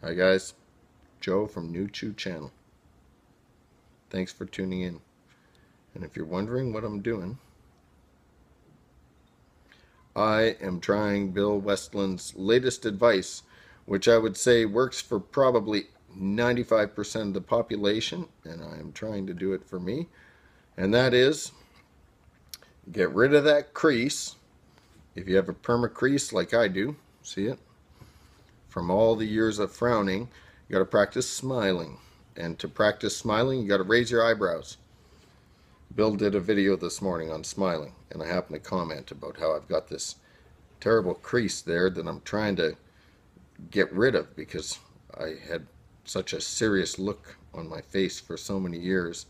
Hi guys, Joe from New Chew Channel. Thanks for tuning in. And if you're wondering what I'm doing, I am trying Bill Westlund's latest advice, which I would say works for probably 95% of the population, and I am trying to do it for me. And that is, get rid of that crease. If you have a perma crease like I do, see it? From all the years of frowning, you got to practice smiling. And to practice smiling, you got to raise your eyebrows. Bill did a video this morning on smiling, and I happened to comment about how I've got this terrible crease there that I'm trying to get rid of because I had such a serious look on my face for so many years.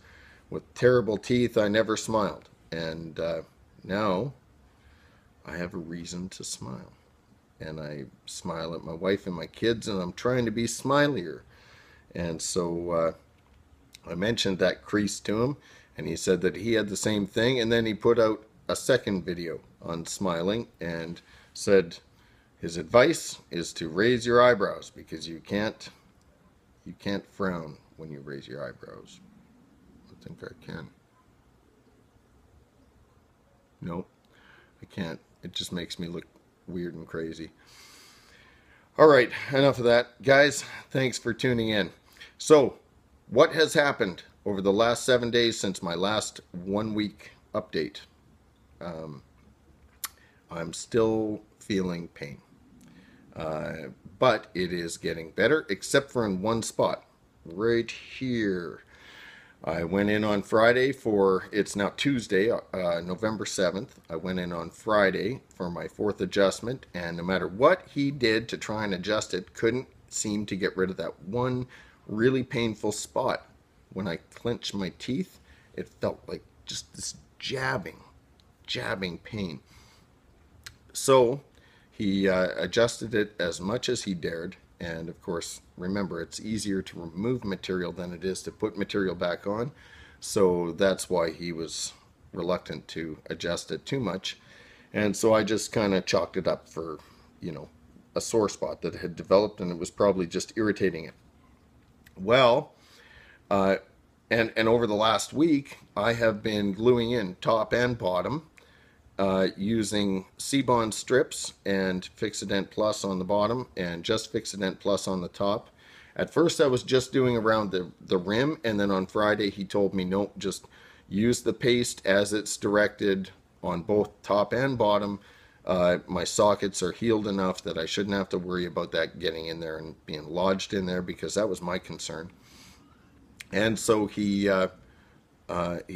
With terrible teeth, I never smiled. And now I have a reason to smile. And I smile at my wife and my kids, and I'm trying to be smilier. And so I mentioned that crease to him, and he said that he had the same thing. And then he put out a second video on smiling and said his advice is to raise your eyebrows because you can't frown when you raise your eyebrows. I think I can. Nope, I can't. It just makes me look weird and crazy. All right, enough of that. Guys, thanks for tuning in. So, what has happened over the last 7 days since my last 1 week update? I'm still feeling pain. But it is getting better, except for in one spot, right here. I went in on Friday for, it's now Tuesday, November 7th. I went in on Friday for my 4th adjustment, and no matter what he did to try and adjust it, couldn't seem to get rid of that one really painful spot. When I clenched my teeth, it felt like just this jabbing pain. So he adjusted it as much as he dared. And of course, remember, it's easier to remove material than it is to put material back on. So that's why he was reluctant to adjust it too much. And so I just kind of chalked it up for, a sore spot that had developed, and it was probably just irritating it. Well, and over the last week, I have been gluing in top and bottom using C-Bond strips and Fixodent Plus on the bottom and just Fixodent Plus on the top. At first I was just doing around the rim, and then on Friday he told me no, just use the paste as it's directed on both top and bottom. My sockets are healed enough that I shouldn't have to worry about that getting in there and being lodged in there, because that was my concern. And so he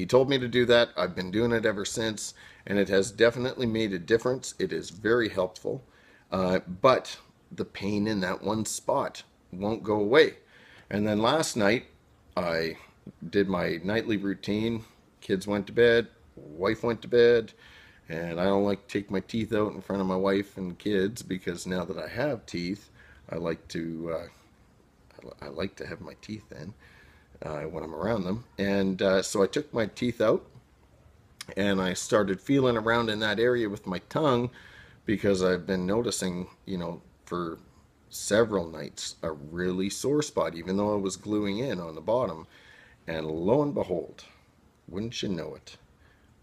told me to do that. I've been doing it ever since, and it has definitely made a difference. It is very helpful, but the pain in that one spot won't go away. And then last night, I did my nightly routine. Kids went to bed, wife went to bed, and I don't like to take my teeth out in front of my wife and kids, because now that I have teeth, I like to have my teeth in. When I'm around them. And so I took my teeth out and I started feeling around in that area with my tongue, because I've been noticing, for several nights, a really sore spot, even though I was gluing in on the bottom. And lo and behold, wouldn't you know it,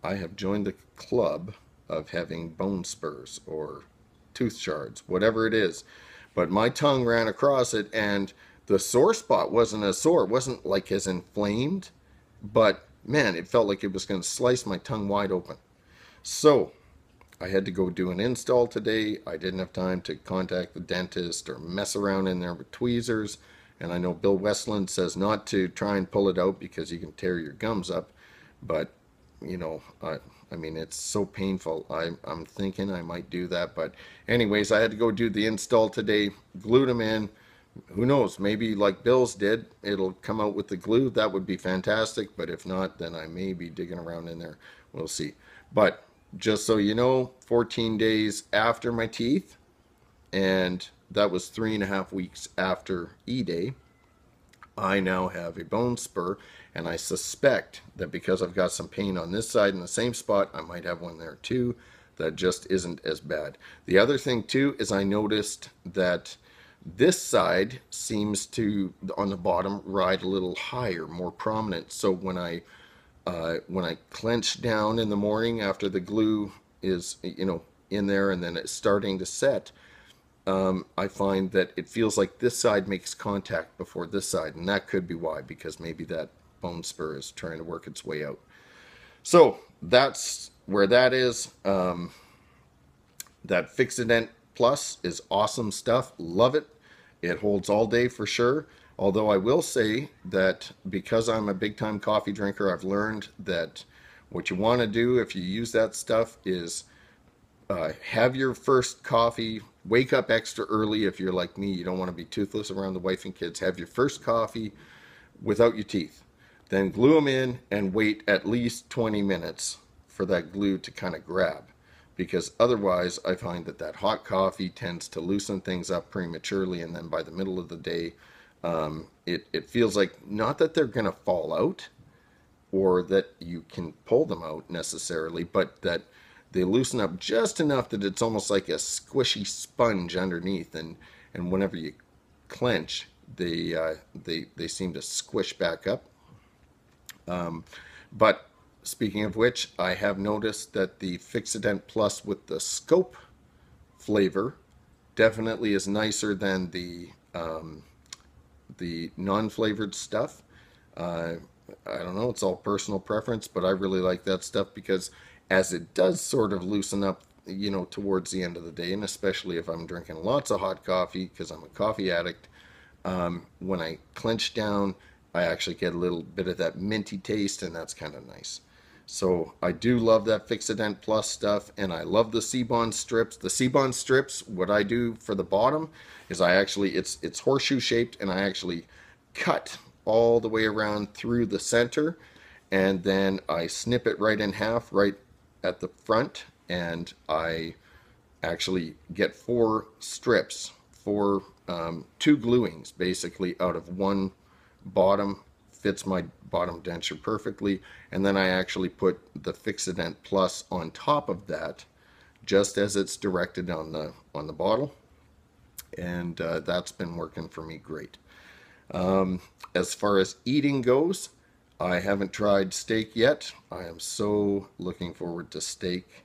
I have joined the club of having bone spurs or tooth shards, whatever it is. But my tongue ran across it, and the sore spot wasn't as sore. It wasn't like as inflamed, but man, it felt like it was going to slice my tongue wide open. So I had to go do an install today. I didn't have time to contact the dentist or mess around in there with tweezers. And I know Bill Westlund says not to try and pull it out because you can tear your gums up. But, I mean, it's so painful. I'm thinking I might do that. But anyways, I had to go do the install today, glued them in. Who knows, maybe like Bill's did, it'll come out with the glue. That would be fantastic. But if not, then I may be digging around in there. We'll see. But just so you know, 14 days after my teeth, and that was 3.5 weeks after E-Day, I now have a bone spur, and I suspect that because I've got some pain on this side in the same spot, I might have one there too. That just isn't as bad. The other thing too is I noticed that This side seems to, on the bottom, ride a little higher, more prominent. So when I clench down in the morning after the glue is, in there and then it's starting to set, I find that it feels like this side makes contact before this side, and that could be why, because maybe that bone spur is trying to work its way out. So that's where that is. That Fixodent Plus is awesome stuff. Love it. It holds all day for sure. Although I will say that because I'm a big time coffee drinker, I've learned that what you want to do if you use that stuff is have your first coffee, wake up extra early if you're like me, you don't want to be toothless around the wife and kids. Have your first coffee without your teeth. Then glue them in and wait at least 20 minutes for that glue to kind of grab. Because otherwise, I find that that hot coffee tends to loosen things up prematurely, and then by the middle of the day, it feels like not that they're going to fall out or that you can pull them out necessarily, but that they loosen up just enough that it's almost like a squishy sponge underneath, and whenever you clench, they seem to squish back up. But speaking of which, I have noticed that the Fixodent Plus with the scope flavor definitely is nicer than the non-flavored stuff. I don't know, it's all personal preference, but I really like that stuff because as it does sort of loosen up, towards the end of the day, and especially if I'm drinking lots of hot coffee because I'm a coffee addict, when I clench down, I actually get a little bit of that minty taste, and that's kind of nice. So I do love that Fixodent Plus stuff, and I love the C-bond strips. The C-bond strips, what I do for the bottom is it's horseshoe shaped, and I actually cut all the way around through the center, and then I snip it right in half right at the front, and I actually get 4 strips, two gluings basically out of one bottom. Fits my bottom denture perfectly, and then I actually put the Fixodent Plus on top of that, just as it's directed on the bottle, and that's been working for me great. As far as eating goes, I haven't tried steak yet. I am so looking forward to steak.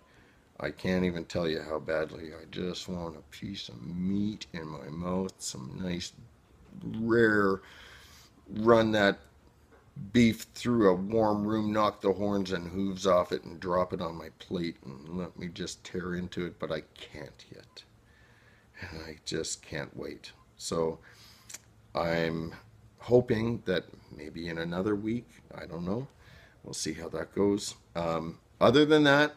I can't even tell you how badly I just want a piece of meat in my mouth, some nice rare, run that beef through a warm room, knock the horns and hooves off it, and drop it on my plate and let me just tear into it, but I can't yet. And I just can't wait. So I'm hoping that maybe in another week, I don't know, we'll see how that goes. Other than that,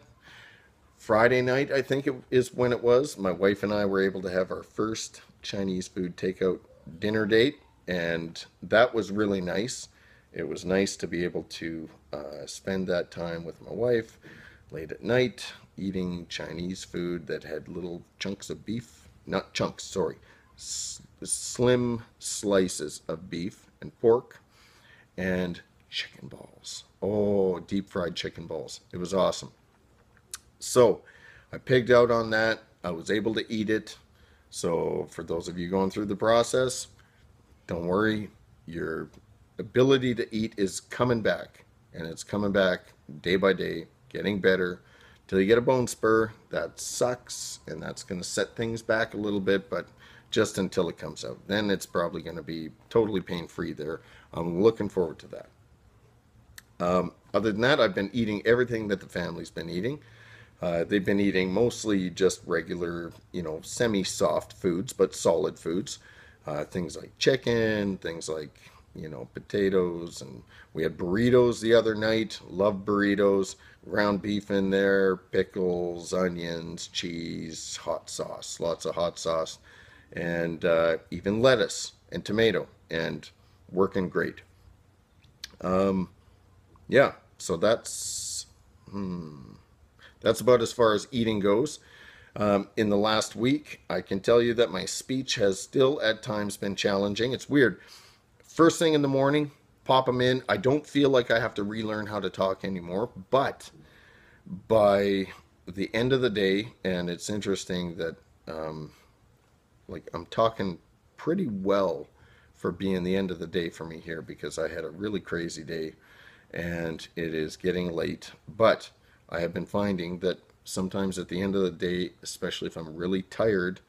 Friday night, I think it is when it was, my wife and I were able to have our first Chinese food takeout dinner date, and that was really nice. It was nice to be able to spend that time with my wife late at night, eating Chinese food that had little chunks of beef, not chunks, sorry, slim slices of beef and pork and chicken balls. Oh, deep fried chicken balls. It was awesome. So I pigged out on that. I was able to eat it. So for those of you going through the process, don't worry. Your ability to eat is coming back, and it's coming back day by day, getting better till you get a bone spur. That sucks, and that's going to set things back a little bit, but just until it comes out. Then it's probably going to be totally pain-free there. I'm looking forward to that. Other than that, I've been eating everything that the family's been eating. They've been eating mostly just regular, semi-soft foods, but solid foods. Things like chicken, things like, potatoes, and we had burritos the other night. Love burritos. Ground beef in there, pickles, onions, cheese, hot sauce, lots of hot sauce, and even lettuce and tomato, and working great. Yeah, so that's about as far as eating goes. In the last week, I can tell you that my speech has still at times been challenging. It's weird. First thing in the morning, pop them in. I don't feel like I have to relearn how to talk anymore, but by the end of the day, and it's interesting that I'm talking pretty well for being the end of the day for me here, because I had a really crazy day and it is getting late. But I have been finding that sometimes at the end of the day, especially if I'm really tired,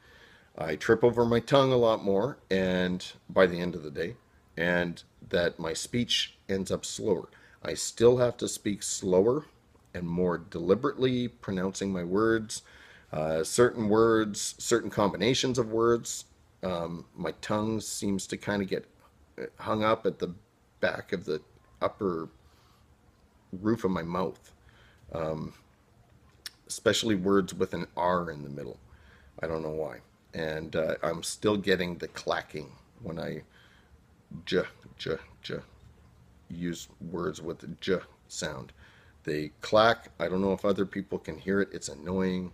I trip over my tongue a lot more, and by the end of the day, and that my speech ends up slower. I still have to speak slower and more deliberately, pronouncing my words, certain words, certain combinations of words. My tongue seems to kind of get hung up at the back of the upper roof of my mouth, especially words with an R in the middle. I don't know why. And I'm still getting the clacking when I j use words with the j sound. They clack. I don't know if other people can hear it. It's annoying.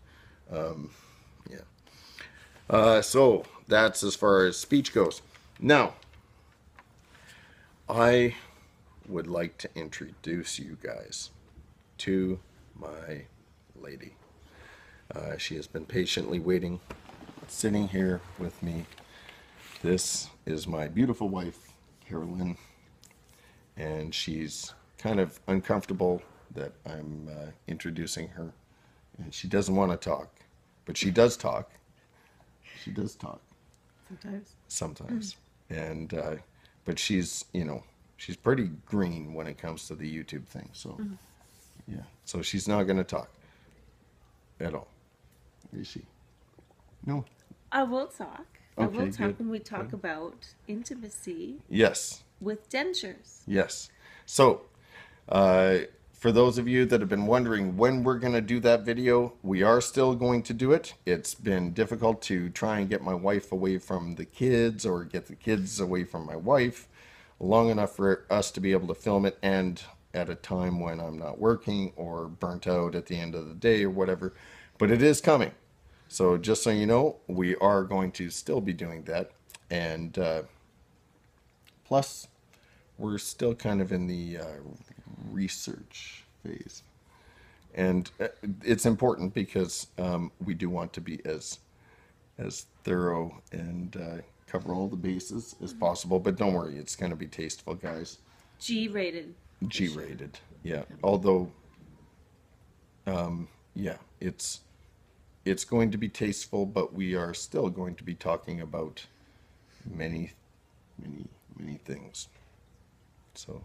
So that's as far as speech goes. Now, I would like to introduce you guys to my lady. She has been patiently waiting, sitting here with me. This is my beautiful wife, Carolyn, and she's kind of uncomfortable that I'm introducing her, and she doesn't want to talk, but she does talk. She does talk. Sometimes. And, but she's, you know, she's pretty green when it comes to the YouTube thing, so, yeah. So she's not going to talk at all. Is she? No. I will talk. Okay, I will talk good. when we talk about intimacy. Yes. With dentures. Yes. So, for those of you that have been wondering when we're going to do that video, we are still going to do it. It's been difficult to try and get my wife away from the kids, or get the kids away from my wife long enough for us to be able to film it, and at a time when I'm not working or burnt out at the end of the day or whatever. But it is coming. So just so you know, we are going to still be doing that. And plus, we're still kind of in the research phase. And it's important because we do want to be as thorough and cover all the bases as possible. But don't worry, it's going to be tasteful, guys. G-rated. G-rated, yeah. Although, yeah, it's going to be tasteful, but we are still going to be talking about many things. So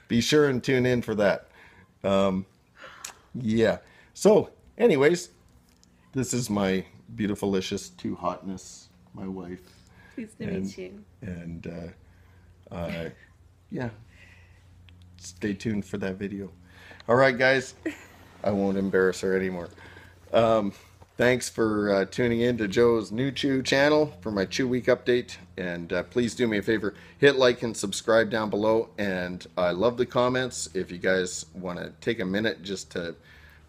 be sure and tune in for that. Yeah. So, anyways, this is my beautifulicious to hotness, my wife. Pleased to meet you. And yeah, stay tuned for that video. All right, guys. I won't embarrass her anymore. Thanks for tuning in to Joe's New Chew channel for my Chew Week update. And please do me a favor, hit like and subscribe down below. And I love the comments. If you guys want to take a minute just to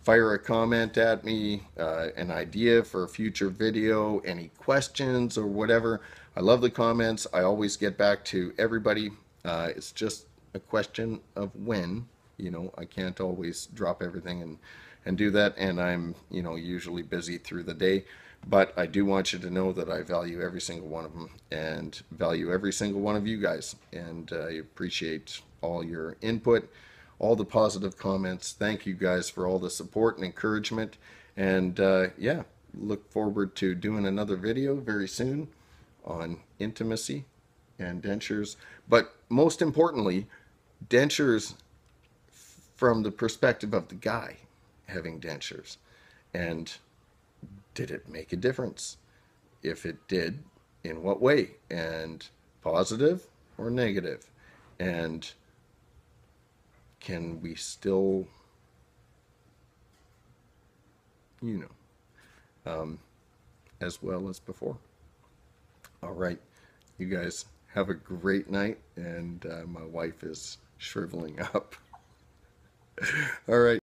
fire a comment at me, an idea for a future video, any questions or whatever. I love the comments. I always get back to everybody. It's just a question of when. You know, I can't always drop everything and do that, and I'm, you know, usually busy through the day, but I do want you to know that I value every single one of them and value every single one of you guys, and I appreciate all your input, all the positive comments. Thank you guys for all the support and encouragement, and yeah, look forward to doing another video very soon on intimacy and dentures, but most importantly, dentures from the perspective of the guy having dentures. And did it make a difference? If it did, in what way? And positive or negative? And can we still, you know, as well as before? All right, you guys have a great night, and my wife is shriveling up. All right.